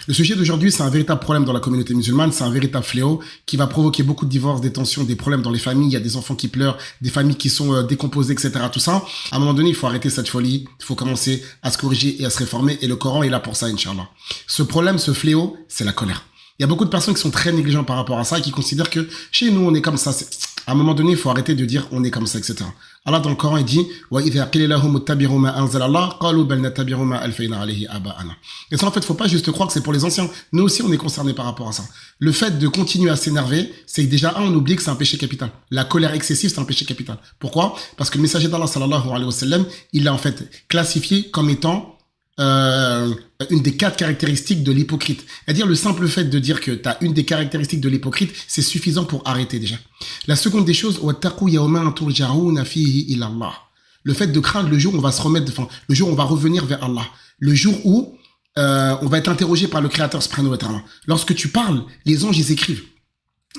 Le sujet d'aujourd'hui, c'est un véritable problème dans la communauté musulmane, c'est un véritable fléau qui va provoquer beaucoup de divorces, des tensions, des problèmes dans les familles, il y a des enfants qui pleurent, des familles qui sont décomposées, etc. Tout ça, à un moment donné, il faut arrêter cette folie, il faut commencer à se corriger et à se réformer, et le Coran est là pour ça, Inch'Allah. Ce problème, ce fléau, c'est la colère. Il y a beaucoup de personnes qui sont très négligentes par rapport à ça et qui considèrent que chez nous, on est comme ça. À un moment donné, il faut arrêter de dire on est comme ça, etc. Allah, dans le Coran, il dit et ça, en fait, faut pas juste croire que c'est pour les anciens. Nous aussi, on est concernés par rapport à ça. Le fait de continuer à s'énerver, c'est que déjà, on oublie que c'est un péché capital. La colère excessive, c'est un péché capital. Pourquoi? Parce que le messager d'Allah, sallallahu alayhi wa sallam, il l'a en fait classifié comme étant une des 4 caractéristiques de l'hypocrite. C'est-à-dire le simple fait de dire que tu as une des caractéristiques de l'hypocrite, c'est suffisant pour arrêter déjà. La seconde des choses, le fait de craindre le jour où on va se remettre, enfin, le jour où on va revenir vers Allah. Le jour où on va être interrogé par le Créateur subhanahu wa ta'ala. Lorsque tu parles, les anges, ils écrivent.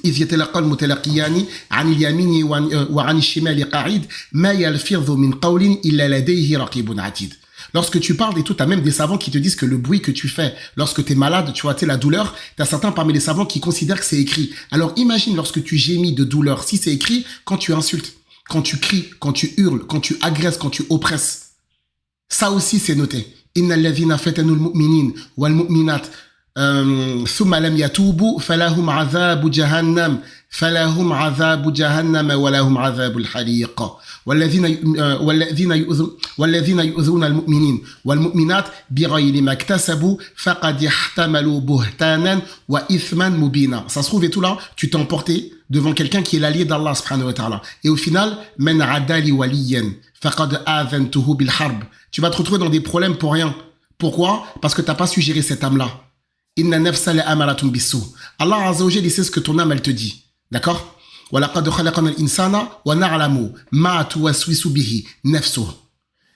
إذ يتلقى المتلقيان عن اليمين وعن الشمال قعيد ما يلفظ من قول إلا لديه رقيب عتيد. Lorsque tu parles et tout, t'as même des savants qui te disent que le bruit que tu fais lorsque t'es malade, tu vois, la douleur, t'as certains parmi les savants qui considèrent que c'est écrit. Alors imagine lorsque tu gémis de douleur, si c'est écrit, quand tu insultes, quand tu cries, quand tu hurles, quand tu agresses, quand tu oppresses. Ça aussi c'est noté. Inna alladhina fatanu al-mu'minin wal-mu'minat ثم لم يتوبوا فلهم عذاب جهنم ولهم عذاب الحريق والذين يؤذون المؤمنين والمؤمنات بغير ما اكتسبوا فقد احتملوا بهتانا وإثما مبينا. Ça se trouve et tout là, tu t'es emporté devant quelqu'un qui est l'allié d'Allah subhanahu wa ta'ala. Et au final, من عدا لي وليا فقد آذنته بالحرب. Tu vas te retrouver dans des problèmes pour rien. Pourquoi? Parce que t'as pas su gérer cette âme-là. Inna nafsa la amaratun bisu. Allah Azza wa Jalla, il sait ce que ton âme elle te dit. D'accord? Wa laqad khalaqna al-insana wa na'lamu ma tuwaswisu bihi nafsuhu.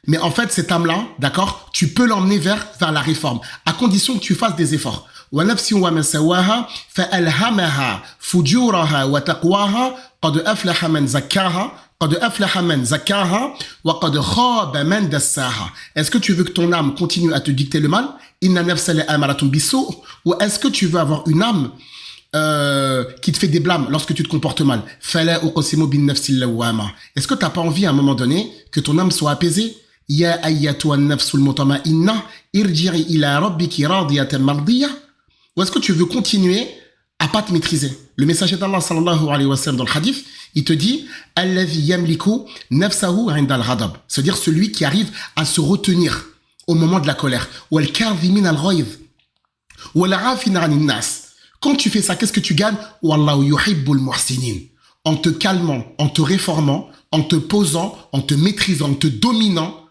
Mais en fait, cette âme-là, d'accord, tu peux l'emmener vers la réforme, à condition que tu fasses des efforts. Wa nafsin wa ma sawaha fa alhamaha fujuraha wa taqwaha qad aflaha man zakkaha. Est-ce que tu veux que ton âme continue à te dicter le mal? Ou est-ce que tu veux avoir une âme qui te fait des blâmes lorsque tu te comportes mal? Est-ce que tu n'as pas envie à un moment donné que ton âme soit apaisée? Ou est-ce que tu veux continuer à pas te maîtriser? Le messager d'Allah sallallahu alayhi wa sallam dans le hadith, il te dit alladhi yamliku nafsahu 'inda al-ghadab, c'est-à-dire celui qui arrive à se retenir au moment de la colère. Wal kadhimin al-ghayz wal 'afina 'anil nas. Quand tu fais ça, qu'est-ce que tu gagnes? Wallahu yuhibbul muhsinin. En te calmant, en te réformant, en te posant, en te maîtrisant, en te dominant,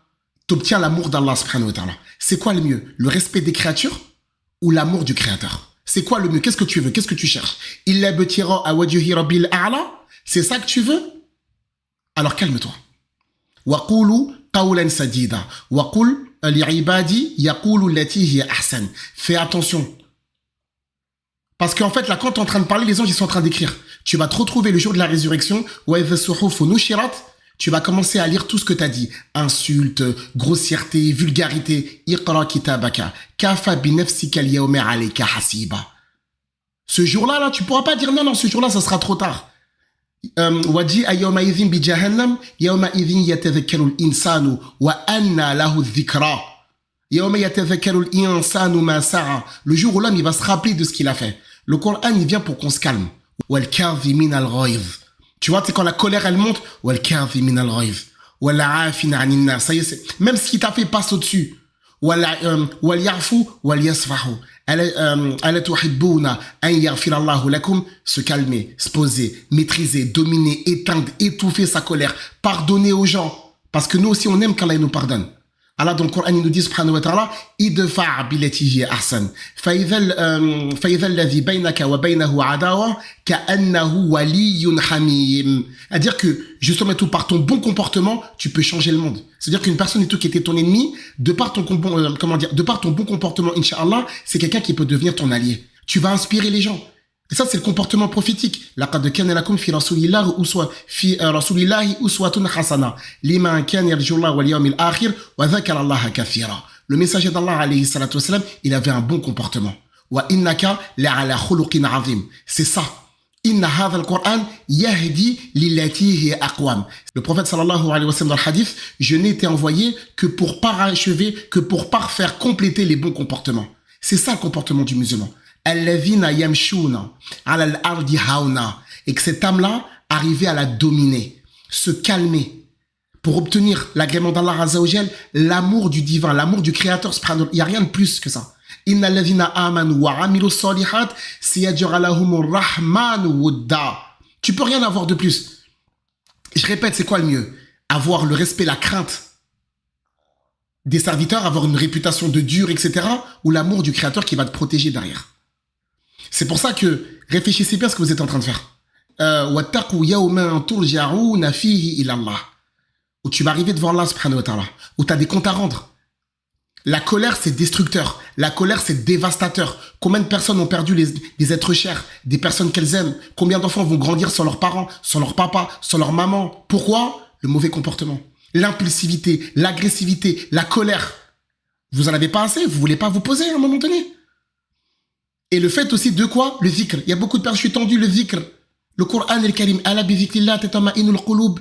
tu obtiens l'amour d'Allah subhanahu wa ta'ala. C'est quoi le mieux? Le respect des créatures ou l'amour du créateur? C'est quoi le mieux? Qu'est-ce que tu veux? Qu'est-ce que tu cherches? Illa betira awajhi rabbil a'la? C'est ça que tu veux? Alors calme-toi. Wa qulu qawlan sadida. Wa qul li'ibadi yaqulu allati hiya ahsan. Fais attention. Parce qu'en fait, là, quand tu es en train de parler, les anges, ils sont en train d'écrire. Tu vas te retrouver le jour de la résurrection. Wa idha suhufu nushirat. Tu vas commencer à lire tout ce que tu as dit. Insultes, grossièreté, vulgarité. Iqra kitabaka. Kafa bi nafsika al-yawma alayka hasiba. Ce jour-là, là, tu pourras pas dire non, ce jour-là, ça sera trop tard. وَجِيءَ يَوْمَئِذٍ بِجَهَنَّمَ يَوْمَئِذٍ يَتَذَكَّرُ الْإِنسَانُ وَأَنَّى لَهُ الذِّكْرَى يَوْمَ يَتَذَكَّرُ الْإِنسَانُ مَا سَعَى. Le jour où l'homme, il va se rappeler de ce qu'il a fait. Le Coran, il vient pour qu'on se calme. وَالْكَاظِمِينَ الْغَيْظَ. Tu vois, c'est quand la colère, elle monte. وَالْكَاظِمِينَ الْغَيْظَ وَالْعَافِينَ عَنِ النَّاسِ. Ça y est, même ce qui t'a fait passe au-dessus. وَلْيَعْفُوا وَلْيَصْفَحُوا. Se calmer, se poser, maîtriser, dominer, éteindre, étouffer sa colère, pardonner aux gens. Parce que nous aussi, on aime qu'Allah nous pardonne. Allah dans le Coran, il nous dit, subhanahu wa ta'ala, idfa' billati hiya ahsan. Fa'idha alladhi baynaka wa baynahu adawa ka'annahu waliyyun hamim. C'est-à-dire que, justement, tout par ton bon comportement, tu peux changer le monde. C'est-à-dire qu'une personne et tout qui était ton ennemi, de par ton bon comportement, Inch'Allah, c'est quelqu'un qui peut devenir ton allié. Tu vas inspirer les gens. Et ça, c'est le comportement prophétique. لَقَدْ كَانَ لَكُمْ فِي رَسُولِ اللَّهِ أُسْوَةٌ حَسَنَةٌ لِمَنْ كَانَ يَرْجُو اللَّهَ وَالْيَوْمَ الْآخِرَ وَذَكَرَ اللَّهَ كَثِيرًا. Le messager d'Allah, alayhi salatu wassalam, il avait un bon comportement. Wa innaka la'ala khuluqin azim. C'est ça. Inna hadha al-Qur'an yahdi lillati hiya aqwam. Le prophète sallallahu alayhi wa sallam dans le hadith, je n'ai été envoyé que pour parachever, que pour parfaire, compléter les bons comportements. C'est ça le comportement du musulman. Alladhina yamshuna ala al-ardi hauna. Et que cette âme-là arrivait à la dominer, se calmer, pour obtenir l'agrément d'Allah Azza wa Jal, l'amour du divin, l'amour du créateur subhanahu. Il n'y a rien de plus que ça. Inna alladhina amanu wa amilu salihat siyaj'al lahumur rahmanu wudda. Tu peux rien avoir de plus. Je répète, c'est quoi le mieux? Avoir le respect, la crainte des serviteurs, avoir une réputation de dur, etc. ou l'amour du créateur qui va te protéger derrière. C'est pour ça que réfléchissez bien à ce que vous êtes en train de faire. Wattaqu yawman turja'una fihi ila Allah. Où tu vas arriver devant Allah subhanahu wa ta'ala, où tu as des comptes à rendre. La colère, c'est destructeur. La colère, c'est dévastateur. Combien de personnes ont perdu des êtres chers, des personnes qu'elles aiment? Combien d'enfants vont grandir sans leurs parents, sans leur papa, sans leur maman? Pourquoi? Le mauvais comportement, l'impulsivité, l'agressivité, la colère. Vous en avez pas assez? Vous voulez pas vous poser à un moment donné? Et le fait aussi de quoi? Le zikr. Il y a beaucoup de personnes, je suis tendu, le zikr. Le Coran al-Karim, ala bi zikrillah tatma'inul qulub.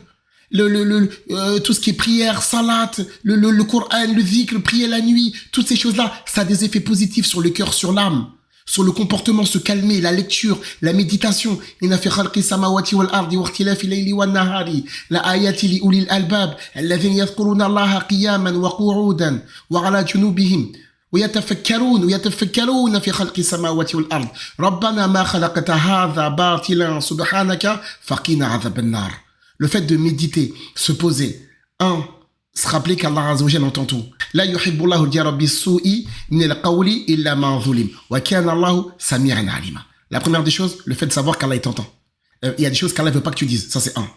Tout ce qui est prière, salat, le Coran, le zikr, prier la nuit, toutes ces choses-là, ça a des effets positifs sur le cœur, sur l'âme, sur le comportement, se calmer, la lecture, la méditation. Inna fi khalqi samawati wal ardi wa ikhtilafi layli wan nahari la ayati li ulil albab alladhina yadhkuruna Allaha qiyaman wa qu'udan wa ala junubihim ويتفكرون في خلق السماوات والأرض ربنا ما خلقت هذا باطلا سبحانك فقنا عذاب النار. Le fait de méditer, se poser, se rappeler qu'Allah Azza wa Jalla entend tout. La yuhibbu Allahu al-jahra bis-su'i min al-qawli illa man zulim wa kana Allahu sami'an 'alima. La première des choses, le fait de savoir qu'Allah t'entend. Il y a des choses qu'Allah veut pas que tu dises, ça c'est un.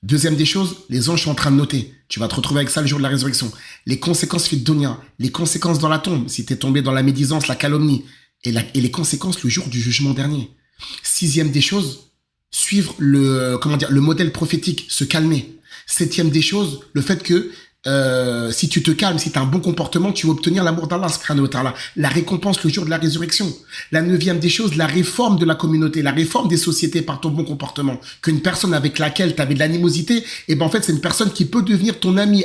Deuxième des choses, les anges sont en train de noter. Tu vas te retrouver avec ça le jour de la résurrection. Les conséquences fit dunya, les conséquences dans la tombe, si tu es tombé dans la médisance, la calomnie, et les conséquences le jour du jugement dernier. Sixième des choses, suivre le modèle prophétique, se calmer. Septième des choses, le fait que si tu te calmes, si tu as un bon comportement, tu vas obtenir l'amour d'Allah subhanahu wa ta'ala, la récompense le jour de la résurrection. La neuvième des choses, la réforme de la communauté, la réforme des sociétés par ton bon comportement. Qu'une personne avec laquelle tu avais de l'animosité, et ben en fait c'est une personne qui peut devenir ton ami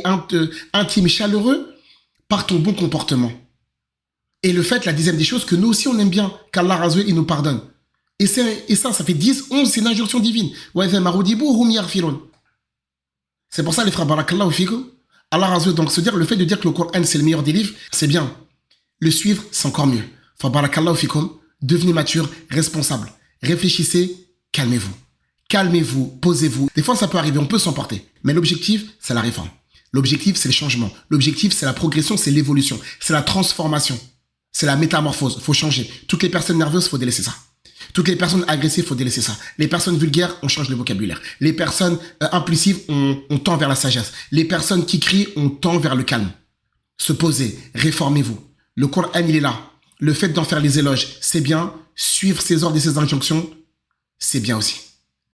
intime, chaleureux par ton bon comportement. Et le fait, la dixième des choses, que nous aussi on aime bien qu'Allah Azza wa Jalla il nous pardonne. Et ça fait 10, 11, c'est une injonction divine. C'est pour ça les frères, barakallahu fikum, Allah Azza wa Jalla, donc se dire, le fait de dire que le Coran c'est le meilleur des livres, c'est bien. Le suivre, c'est encore mieux. Fa barakallahu fikum, devenez mature, responsable. Réfléchissez, calmez-vous. Calmez-vous, posez-vous. Des fois ça peut arriver, on peut s'emporter. Mais l'objectif, c'est la réforme. L'objectif, c'est le changement. L'objectif, c'est la progression, c'est l'évolution. C'est la transformation. C'est la métamorphose. Faut changer. Toutes les personnes nerveuses, faut délaisser ça. Toutes les personnes agressives, faut délaisser ça. Les personnes vulgaires, on change le vocabulaire. Les personnes impulsives, on tend vers la sagesse. Les personnes qui crient, on tend vers le calme. Se poser, réformez-vous. Le Coran, il est là. Le fait d'en faire les éloges, c'est bien. Suivre ses ordres et ses injonctions, c'est bien aussi.